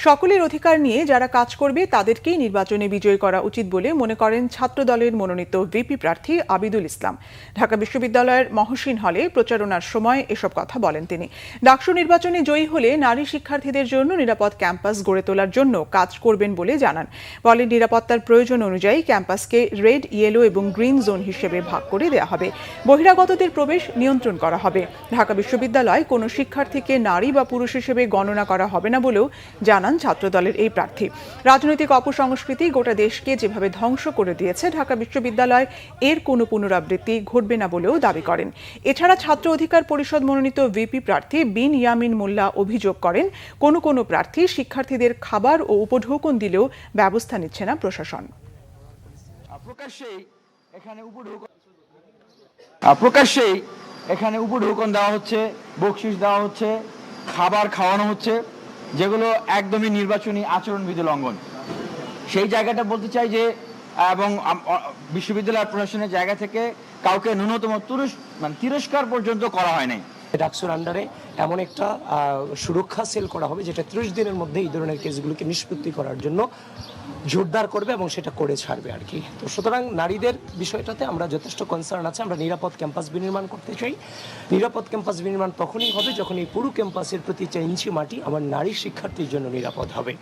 সকলের অধিকার নিয়ে যারা কাজ করবে তাদেরকেই নির্বাচনে বিজয়ী করা উচিত বলে মনে করেন ছাত্রদলের মনোনীত ভিপি প্রার্থী আবিদুল ইসলাম। ঢাকা বিশ্ববিদ্যালয়ের মহসিন হলে প্রচারণার সময় এসব কথা বলেন তিনি। ডাকসু নির্বাচনে জয়ী হলে নারী শিক্ষার্থীদের জন্য নিরাপদ ক্যাম্পাস গড়ে তোলার জন্য কাজ করবেন বলে জানান। বলেন, নিরাপত্তার প্রয়োজন অনুযায়ী ক্যাম্পাসকে রেড, ইয়েলো এবং গ্রিন জোন হিসেবে ভাগ করে দেওয়া হবে। বহিরাগতদের প্রবেশ নিয়ন্ত্রণ করা হবে। ঢাকা বিশ্ববিদ্যালয় কোনো শিক্ষার্থীকে নারী বা পুরুষ হিসেবে গণনা করা হবে না বলেও জানান ছাত্রদলের এই প্রার্থী। রাজনৈতিক অপসংস্কৃতি গোটা দেশকে যেভাবে ধ্বংস করে দিয়েছে, ঢাকা বিশ্ববিদ্যালয় এর কোনো পুনরাবৃত্তি ঘটবে না বলেও দাবি করেন। এছাড়া ছাত্র অধিকার পরিষদ মনোনীত ভিপি প্রার্থী বিন ইয়ামিন মোল্লা অভিযোগ করেন, কোনো প্রার্থী শিক্ষার্থীদের খাবার ও উপঢৌকন দিলেও ব্যবস্থা নিচ্ছে না প্রশাসন। প্রকাশ্যেই এখানে উপঢৌকন দেওয়া হচ্ছে, বকশিশ দেওয়া হচ্ছে, খাবার খাওয়ানো হচ্ছে, যেগুলো একদমই নির্বাচনী আচরণবিধি লঙ্ঘন। সেই জায়গাটা বলতে চাই যে, এবং বিশ্ববিদ্যালয় প্রশাসনের জায়গা থেকে কাউকে ন্যূনতম তিরস্কার পর্যন্ত করা হয় নাই। ডাকসুর আন্ডারে এমন একটা সুরক্ষা সেল করা হবে যেটা 30 দিনের মধ্যে এই ধরনের কেসগুলোকে নিষ্পত্তি করার জন্য জোরদার করবে এবং সেটা করে ছাড়বে আর কি। তো সুতরাং নারীদের বিষয়টাতে আমরা যথেষ্ট কনসার্ন আছে। আমরা নিরাপদ ক্যাম্পাস বিনির্মাণ করতে চাই। নিরাপদ ক্যাম্পাস বিনির্মাণ তখনই হবে যখন এই পুরো ক্যাম্পাসের প্রতি 4 ইঞ্চি মাটি আমার নারী শিক্ষার্থীর জন্য নিরাপদ হবে।